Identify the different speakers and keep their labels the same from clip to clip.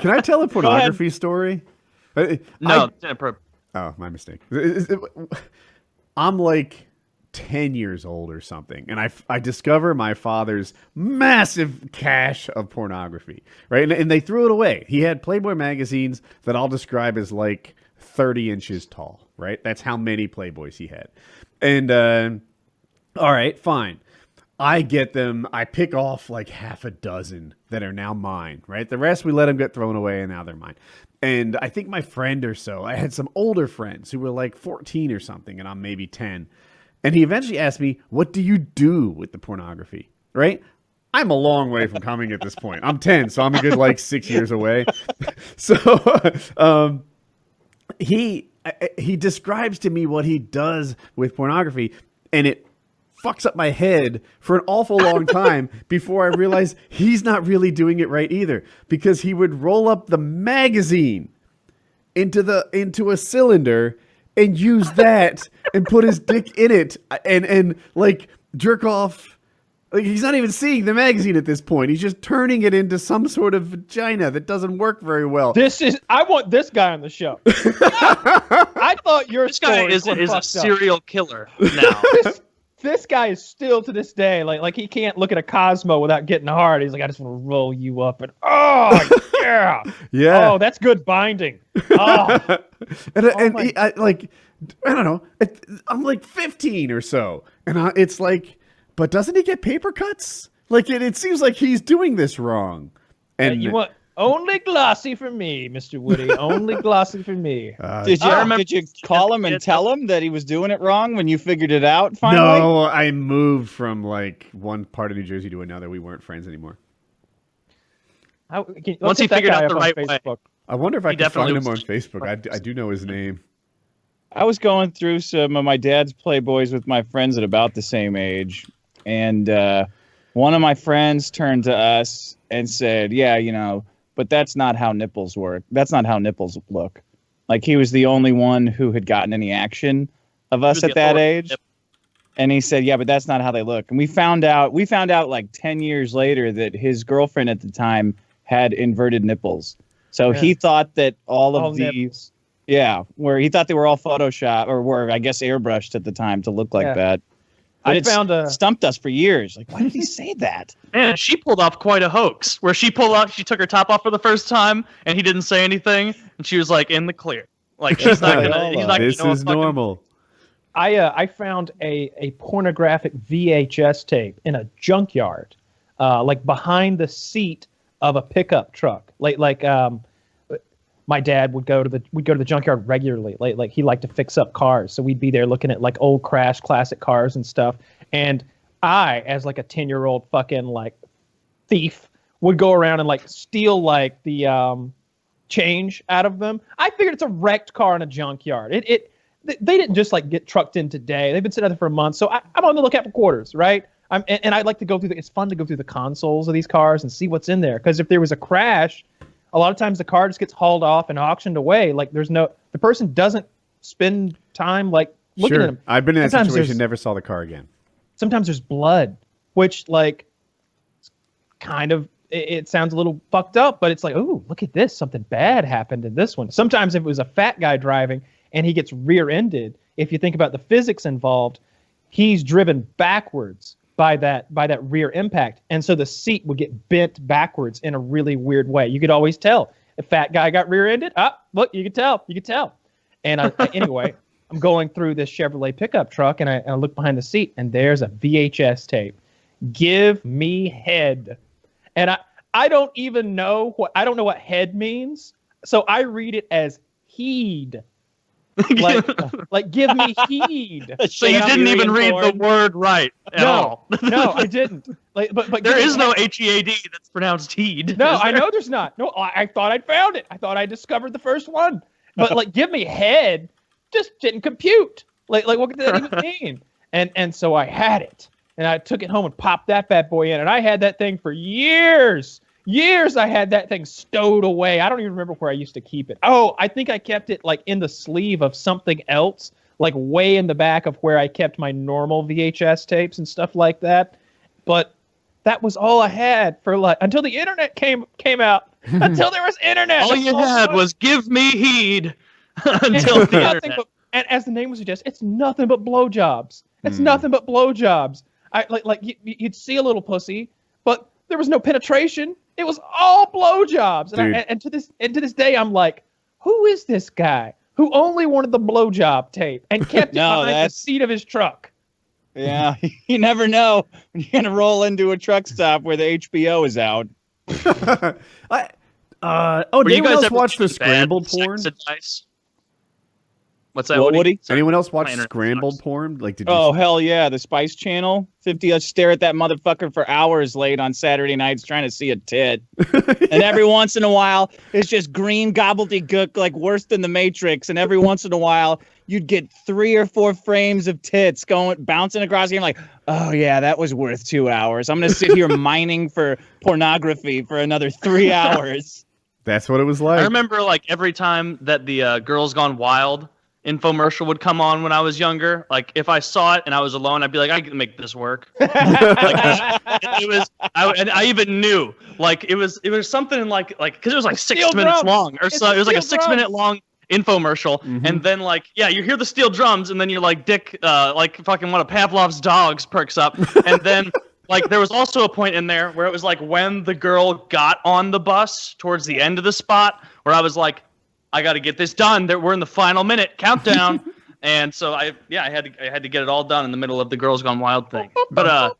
Speaker 1: Can I tell a pornography story?
Speaker 2: No, it's inappropriate.
Speaker 1: Oh, my mistake. I'm like 10 years old or something, and I discover my father's massive cache of pornography, right? And they threw it away. He had Playboy magazines that I'll describe as like 30 inches tall, right? That's how many Playboys he had. And, all right, fine. I get them. I pick off like half a dozen that are now mine, right? The rest we let them get thrown away, and now they're mine. And I think my friend or so, I had some older friends who were like 14 or something, and I'm maybe 10. And he eventually asked me, "What do you do with the pornography?" Right? I'm a long way from coming at this point. I'm 10, so I'm a good like 6 years away. So he describes to me what he does with pornography, and it fucks up my head for an awful long time before I realize he's not really doing it right either, because he would roll up the magazine into a cylinder and use that and put his dick in it and like jerk off. Like, he's not even seeing the magazine at this point. He's just turning it into some sort of vagina that doesn't work very well.
Speaker 3: I want this guy on the show. I thought your
Speaker 2: This guy is a serial killer now.
Speaker 3: This guy is still to this day like he can't look at a Cosmo without getting hard. He's like, I just want to roll you up and yeah,
Speaker 1: yeah.
Speaker 3: Oh, that's good binding. Oh,
Speaker 1: I don't know. I'm like 15 or so, and it's like, but doesn't he get paper cuts? Like it seems like he's doing this wrong. And
Speaker 3: you want only glossy for me, Mr. Woody. Only glossy for me.
Speaker 4: Did you call him and tell him that he was doing it wrong when you figured it out finally?
Speaker 1: No, I moved from like one part of New Jersey to another. We weren't friends anymore.
Speaker 2: Once he figured out the right way.
Speaker 1: I wonder if I can find him on Facebook. I do know his name.
Speaker 4: I was going through some of my dad's Playboys with my friends at about the same age, and one of my friends turned to us and said, "Yeah, but that's not how nipples work. That's not how nipples look." Like, he was the only one who had gotten any action of us at that age. And he said, "Yeah, but that's not how they look." And we found out like 10 years later that his girlfriend at the time had inverted nipples. So he thought that all of these, where he thought they were all Photoshop or were, I guess, airbrushed at the time to look like that. But it stumped us for years. Like, why did he say that?
Speaker 2: And she pulled off quite a hoax where she took her top off for the first time and he didn't say anything. And she was like in the clear. Like, he's not gonna
Speaker 1: This is normal.
Speaker 3: I found a pornographic VHS tape in a junkyard, like behind the seat of a pickup truck. Like my dad would go to the junkyard regularly. Like he liked to fix up cars, so we'd be there looking at like old crash classic cars and stuff. And I, as like a 10-year-old fucking like thief, would go around and like steal like the change out of them. I figured it's a wrecked car in a junkyard. They didn't just like get trucked in today. They've been sitting there for a month. So I'm on the lookout for quarters, right? And I like to go through it's fun to go through the consoles of these cars and see what's in there. Because if there was a crash, a lot of times the car just gets hauled off and auctioned away. Like the person doesn't spend time like looking at them.
Speaker 1: I've been in that situation, never saw the car again.
Speaker 3: Sometimes there's blood, which like kind of, it sounds a little fucked up, but it's like, oh, look at this. Something bad happened in this one. Sometimes if it was a fat guy driving and he gets rear-ended, if you think about the physics involved, he's driven backwards by that rear impact. And so the seat would get bent backwards in a really weird way. You could always tell. A fat guy got rear-ended. Look, you could tell. And anyway, I'm going through this Chevrolet pickup truck, and I look behind the seat, and there's a VHS tape. Give me head. And I don't even know what head means. So I read it as heed. like give me heed.
Speaker 2: So you didn't even read the word right at all.
Speaker 3: No, I didn't. But
Speaker 2: there is no HEAD that's pronounced heed.
Speaker 3: No, I know there's not. No, I thought I'd found it. I thought I discovered the first one. But like, give me head just didn't compute. Like what did that even mean? And so I had it, and I took it home and popped that bad boy in, and I had that thing for years. I had that thing stowed away. I don't even remember where I used to keep it. Oh, I think I kept it like in the sleeve of something else, like way in the back of where I kept my normal VHS tapes and stuff like that. But that was all I had for like until the internet came out. until there was internet.
Speaker 2: All you had was give me heed until
Speaker 3: It's
Speaker 2: the
Speaker 3: nothing
Speaker 2: internet.
Speaker 3: but, and as the name would suggest, it's nothing but blowjobs. It's
Speaker 1: Hmm.
Speaker 3: nothing but blowjobs. You'd see a little pussy, but there was no penetration. It was all blowjobs.
Speaker 1: Dude.
Speaker 3: And to this day, I'm like, who is this guy who only wanted the blowjob tape and kept it
Speaker 4: No,
Speaker 3: behind the
Speaker 4: that's-
Speaker 3: seat of his truck?
Speaker 4: Yeah, you never know when you're gonna roll into a truck stop where the HBO is out.
Speaker 1: Do
Speaker 2: Were you
Speaker 1: anyone
Speaker 2: guys
Speaker 1: else
Speaker 2: ever
Speaker 1: watch the
Speaker 2: bad
Speaker 1: scrambled
Speaker 2: sex
Speaker 1: porn?
Speaker 2: advice? What's that,
Speaker 4: What,
Speaker 2: Woody?
Speaker 4: Woody?
Speaker 2: Sorry.
Speaker 1: Anyone else watch
Speaker 2: My internet
Speaker 1: scrambled
Speaker 2: sucks.
Speaker 1: porn? Like, did you?
Speaker 4: Oh hell yeah, the Spice Channel. 50 us stare at that motherfucker for hours late on Saturday nights trying to see a tit. And every once in a while, it's just green gobbledygook, like worse than the Matrix. And every once in a while, you'd get 3 or 4 frames of tits bouncing across here. I'm like, oh yeah, that was worth 2 hours. I'm gonna sit here mining for pornography for another 3 hours.
Speaker 1: That's what it was like.
Speaker 2: I remember like every time that the Girls Gone Wild infomercial would come on when I was younger. Like if I saw it and I was alone, I'd be like, I can make this work. I even knew like it was something like because it was like 6
Speaker 3: Steel
Speaker 2: minutes
Speaker 3: drums.
Speaker 2: long or
Speaker 3: It's
Speaker 2: so. It was like a
Speaker 3: steel
Speaker 2: 6 minute
Speaker 3: drums.
Speaker 2: long infomercial, and then like you hear the steel drums, and then you're like dick, like fucking one of Pavlov's dogs perks up, and then. Like there was also a point in there where it was like when the girl got on the bus towards the end of the spot where I was like, I got to get this done. We're in the final minute countdown, and so I had to get it all done in the middle of the Girls Gone Wild thing. But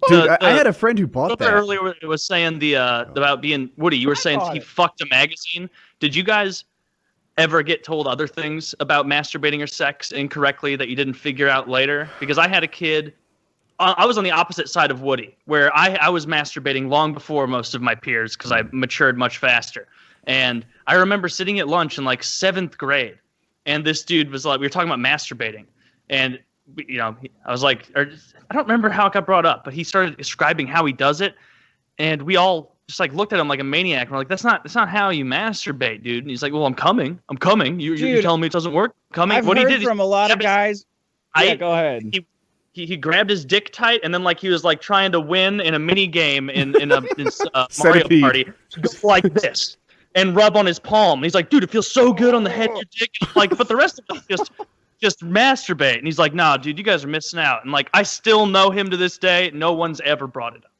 Speaker 1: Dude,
Speaker 2: the-
Speaker 1: I had a friend who bought that.
Speaker 2: earlier it was saying about being Woody. You were saying
Speaker 3: bought
Speaker 2: he
Speaker 3: it.
Speaker 2: fucked a magazine. Did you guys ever get told other things about masturbating or sex incorrectly that you didn't figure out later? Because I had a kid. I was on the opposite side of Woody, where I was masturbating long before most of my peers because I matured much faster. And I remember sitting at lunch in like 7th grade, and this dude was like, we were talking about masturbating, and I was like, I don't remember how it got brought up, but he started describing how he does it, and we all just like looked at him like a maniac. And we're like, that's not how you masturbate, dude. And he's like, well, I'm coming. You're
Speaker 4: Dude,
Speaker 2: telling me it doesn't work? Coming.
Speaker 4: I've
Speaker 2: What he
Speaker 4: heard
Speaker 2: did
Speaker 4: from a lot of guys. Yeah, go ahead.
Speaker 2: He grabbed his dick tight, and then like he was like trying to win in a mini game in Mario
Speaker 1: Centipede.
Speaker 2: Party, go like this and rub on his palm. And he's like, dude, it feels so good on the head of your dick. And I'm like, but the rest of it just masturbate. And he's like, nah, dude, you guys are missing out. And like I still know him to this day. No one's ever brought it up.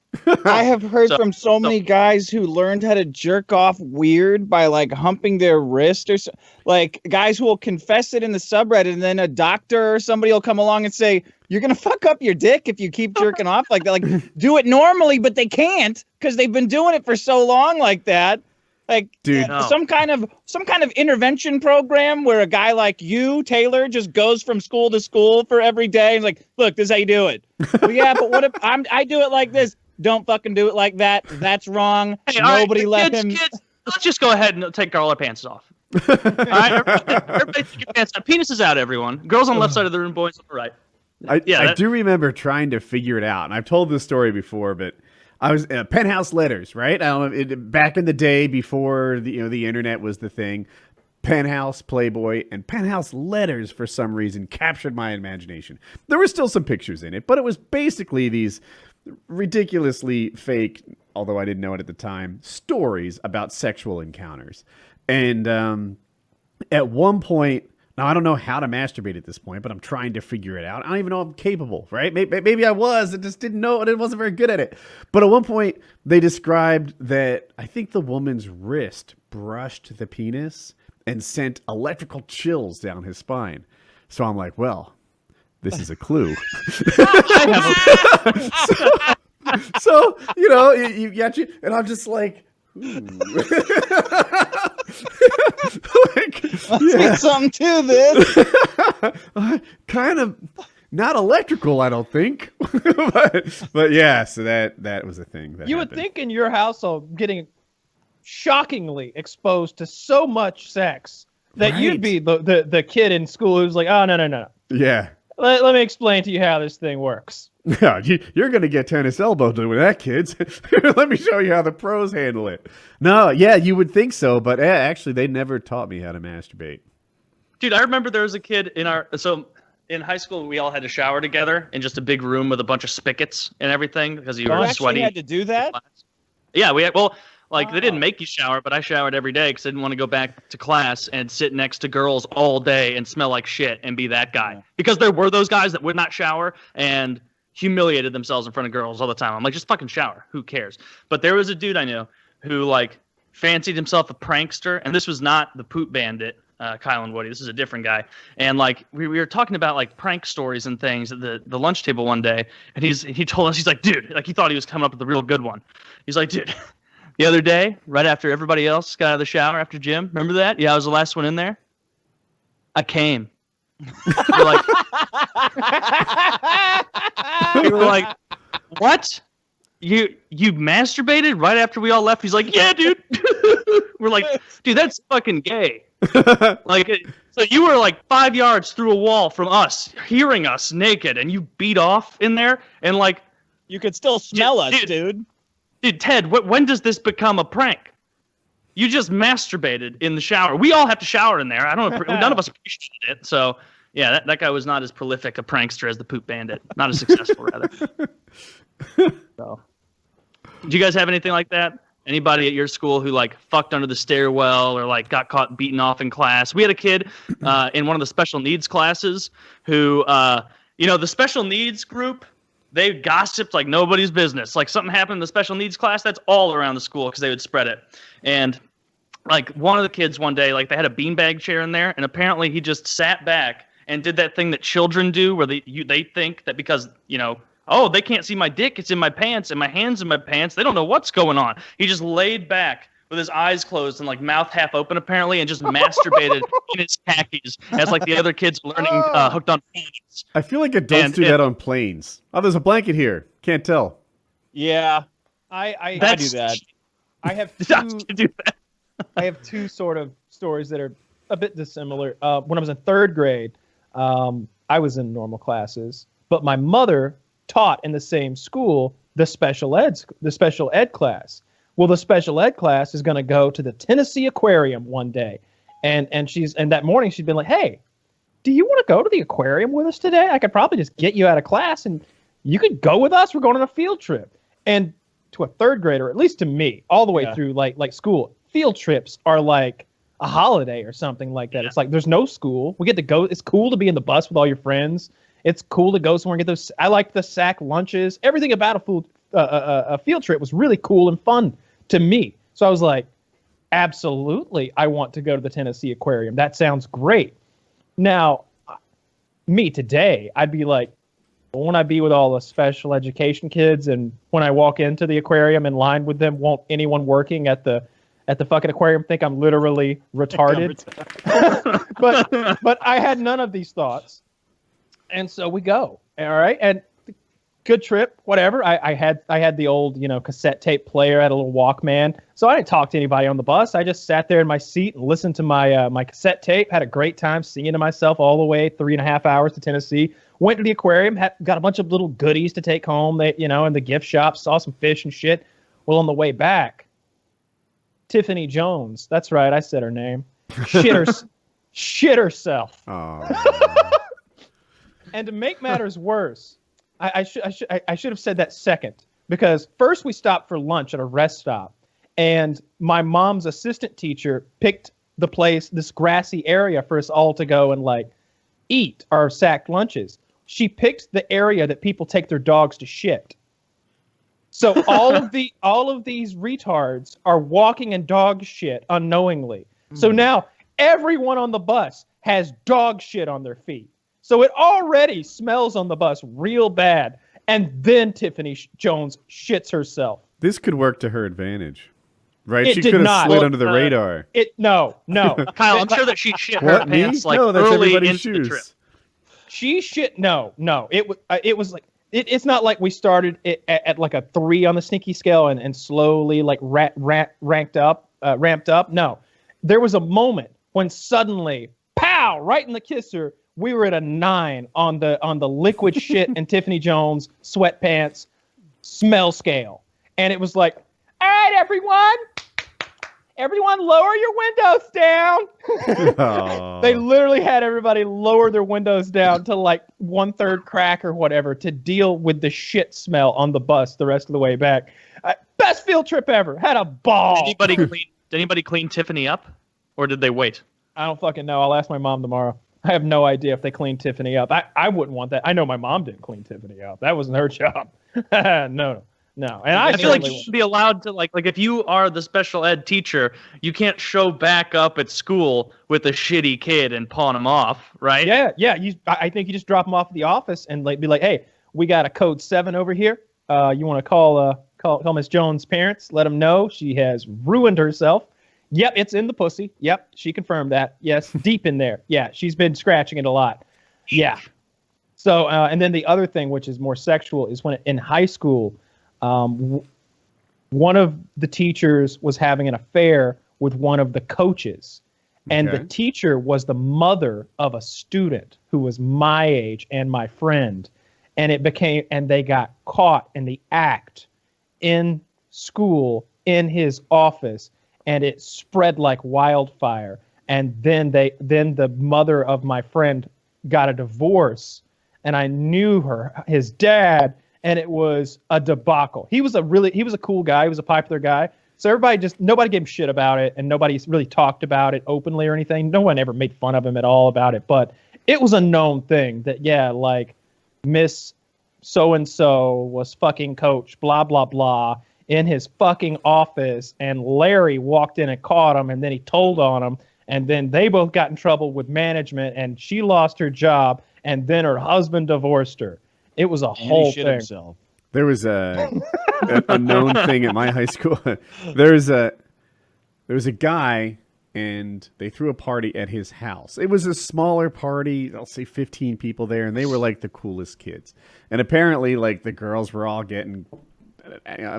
Speaker 4: I have heard
Speaker 2: So-
Speaker 4: from so many guys who learned how to jerk off weird by like humping their wrist or so, like guys who will confess it in the subreddit, and then a doctor or somebody will come along and say, you're going to fuck up your dick if you keep jerking off like that. Like do it normally, but they can't because they've been doing it for so long like that. Like
Speaker 1: Dude.
Speaker 2: No.
Speaker 4: some kind of intervention program where a guy like you, Taylor, just goes from school to school for every day and like, look, this is how you do it. Well, yeah, but what if I do it like this? Don't fucking do it like that. That's wrong.
Speaker 2: Hey, all right,
Speaker 4: Nobody let
Speaker 2: kids,
Speaker 4: him.
Speaker 2: Kids, let's just go ahead and take all our pants off. All right, everybody take your pants off. Penises out, everyone. Girls on the left side of the room, boys on the right.
Speaker 1: I
Speaker 2: that-
Speaker 1: do remember trying to figure it out, and I've told this story before, but I was Penthouse Letters, right? I don't know, back in the day before the internet was the thing. Penthouse, Playboy, and Penthouse Letters for some reason captured my imagination. There were still some pictures in it, but it was basically these ridiculously fake, although I didn't know it at the time, stories about sexual encounters. And at one point, now I don't know how to masturbate at this point, but I'm trying to figure it out. I don't even know I'm capable, right? Maybe I was. I just didn't know, and I wasn't very good at it. But at one point, they described that I think the woman's wrist brushed the penis and sent electrical chills down his spine. So I'm like, well, this is a clue. So you got you, and I'm just like, ooh. Like,
Speaker 4: Let's get something to this.
Speaker 1: kind of not electrical, I don't think. but yeah, so that was a thing. That
Speaker 3: You would
Speaker 1: happened.
Speaker 3: think in your household, getting shockingly exposed to so much sex, that
Speaker 1: Right.
Speaker 3: you'd be the kid in school who's like, oh, no.
Speaker 1: Yeah.
Speaker 3: Let me explain to you how this thing works.
Speaker 1: Yeah, you're going to get tennis elbow doing that, kids. Let me show you how the pros handle it. No, yeah, you would think so, but actually, they never taught me how to masturbate.
Speaker 2: Dude, I remember there was a kid in high school, we all had to shower together in just a big room with a bunch of spigots and everything because you
Speaker 4: You
Speaker 2: were
Speaker 4: actually
Speaker 2: sweaty.
Speaker 4: had to do that?
Speaker 2: Yeah, Like, they didn't make you shower, but I showered every day because I didn't want to go back to class and sit next to girls all day and smell like shit and be that guy.
Speaker 4: Yeah.
Speaker 2: Because there were those guys that would not shower and humiliated themselves in front of girls all the time. I'm like, just fucking shower. Who cares? But there was a dude I knew who, like, fancied himself a prankster, and this was not the Poop Bandit, Kyle and Woody. This is a different guy. And, like, we were talking about, like, prank stories and things at the lunch table one day, and he told us, he's like, dude, like, he thought he was coming up with a real good one. He's like, dude, the other day, right after everybody else got out of the shower after gym, remember that? Yeah, I was the last one in there. I came. You're like, you were like, what? You masturbated right after we all left? He's like, yeah, dude. We're like, dude, that's fucking gay. Like, so you were like 5 yards through a wall from us, hearing us naked, and you beat off in there, and like,
Speaker 4: You could still smell us,
Speaker 2: Dude.
Speaker 4: dude.
Speaker 2: dude, Ted, when does this become a prank? You just masturbated in the shower. We all have to shower in there. None of us appreciated it. So yeah, that guy was not as prolific a prankster as the Poop Bandit. Not as successful, rather. So, did you guys have anything like that? Anybody at your school who like fucked under the stairwell or like got caught beating off in class? We had a kid in one of the special needs classes who, the special needs group, they gossiped like nobody's business. Like something happened in the special needs class, that's all around the school because they would spread it. And like one of the kids one day, like they had a beanbag chair in there, and apparently he just sat back and did that thing that children do where they think that because, oh, they can't see my dick, it's in my pants, and my hand's in my pants, they don't know what's going on. He just laid back with his eyes closed and like mouth half open apparently and just masturbated in his khakis as like the other kids learning hooked on phonics.
Speaker 1: I feel like adults do that on planes. Oh, there's a blanket here. Can't tell.
Speaker 4: Yeah,
Speaker 3: I
Speaker 4: do that.
Speaker 3: I have
Speaker 2: To do that.
Speaker 3: I have two sort of stories that are a bit dissimilar. When I was in third grade, I was in normal classes, but my mother taught in the same school the special ed class. Well, the special ed class is going to go to the Tennessee Aquarium one day, and that morning she'd been like, "Hey, do you want to go to the aquarium with us today? I could probably just get you out of class and you could go with us. We're going on a field trip." And to a third grader, at least to me, all the way through like school, field trips are like a holiday or something like that. Yeah. It's like there's no school. We get to go. It's cool to be in the bus with all your friends. It's cool to go somewhere and get those. I like the sack lunches. Everything about a field trip was really cool and fun to me. So I was like, absolutely, I want to go to the Tennessee Aquarium. That sounds great. Now, me today, I'd be like, won't I be with all the special education kids? And when I walk into the aquarium in line with them, won't anyone working at the fucking aquarium think I'm literally retarded? but I had none of these thoughts. And so we go. All right. And good trip, whatever. I had the old, cassette tape player, I had a little Walkman. So I didn't talk to anybody on the bus. I just sat there in my seat and listened to my cassette tape, had a great time singing to myself all the way 3.5 hours to Tennessee. Went to the aquarium, got a bunch of little goodies to take home, in the gift shop, saw some fish and shit. Well, on the way back, Tiffany Jones, that's right, I said her name, shit herself. And to make matters worse, I should have said that second, because first we stopped for lunch at a rest stop, and my mom's assistant teacher picked the place, this grassy area, for us all to go and like eat our sacked lunches. She picked the area that people take their dogs to shit. So all of these retards are walking in dog shit unknowingly. So now everyone on the bus has dog shit on their feet. So it already smells on the bus real bad. And then Tiffany Jones shits herself.
Speaker 1: This could work to her advantage, right?
Speaker 3: It
Speaker 1: She
Speaker 3: did
Speaker 1: could have
Speaker 3: not.
Speaker 1: slid
Speaker 3: Well,
Speaker 1: under the radar.
Speaker 3: No.
Speaker 2: Kyle, I'm sure that she shit her
Speaker 1: What, me?
Speaker 2: pants like
Speaker 1: No, that's
Speaker 2: early
Speaker 1: everybody's
Speaker 2: into the trip.
Speaker 1: shoes.
Speaker 3: She shit. No. It was like, it's not like we started at like a 3 on the sneaky scale and slowly like ramped up. No, there was a moment when suddenly, pow, right in the kisser, we were at a 9 on the liquid shit and Tiffany Jones sweatpants smell scale. And it was like, all right, everyone lower your windows down. They literally had everybody lower their windows down to like 1/3 crack or whatever to deal with the shit smell on the bus the rest of the way back. Best field trip ever. Had a ball.
Speaker 2: Did anybody clean Tiffany up, or did they wait?
Speaker 3: I don't fucking know. I'll ask my mom tomorrow. I have no idea if they cleaned Tiffany up. I wouldn't want that. I know my mom didn't clean Tiffany up. That wasn't her job. No. And
Speaker 2: I feel like you
Speaker 3: certainly
Speaker 2: should be allowed to like if you are the special ed teacher, you can't show back up at school with a shitty kid and pawn him off, right?
Speaker 3: Yeah. I think you just drop them off at the office and like be like, hey, we got a code 7 over here. You want to call Miss Jones' parents? Let them know she has ruined herself. Yep, it's in the pussy. Yep, she confirmed that. Yes, deep in there. Yeah, she's been scratching it a lot. Yeah. So, and then the other thing, which is more sexual, is when in high school, one of the teachers was having an affair with one of the coaches. And the teacher was the mother of a student who was my age and my friend. And they got caught in the act in school, in his office, and it spread like wildfire. And then the mother of my friend got a divorce, and I knew his dad, and it was a debacle. He was a cool guy. He was a popular guy. So nobody gave him shit about it, and nobody really talked about it openly or anything. No one ever made fun of him at all about it, but it was a known thing that, yeah, like Miss so-and-so was fucking coach, blah, blah, blah, in his fucking office, and Larry walked in and caught him, and then he told on him, and then they both got in trouble with management, and she lost her job, and then her husband divorced her. It was a whole thing.
Speaker 4: Himself.
Speaker 1: There was a known thing at my high school. There was a guy, and they threw a party at his house. It was a smaller party, I'll say 15 people there, and they were like the coolest kids. And apparently, like, the girls were all getting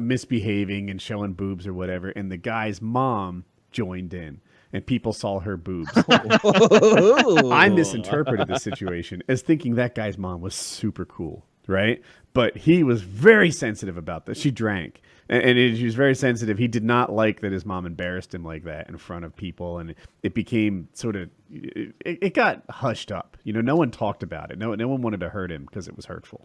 Speaker 1: misbehaving and showing boobs or whatever, and the guy's mom joined in, and people saw her boobs. I misinterpreted the situation as thinking that guy's mom was super cool, right? But he was very sensitive about this. She drank, and he was very sensitive. He did not like that his mom embarrassed him like that in front of people, and it became sort of, it got hushed up. You know, no one talked about it. No one wanted to hurt him because it was hurtful.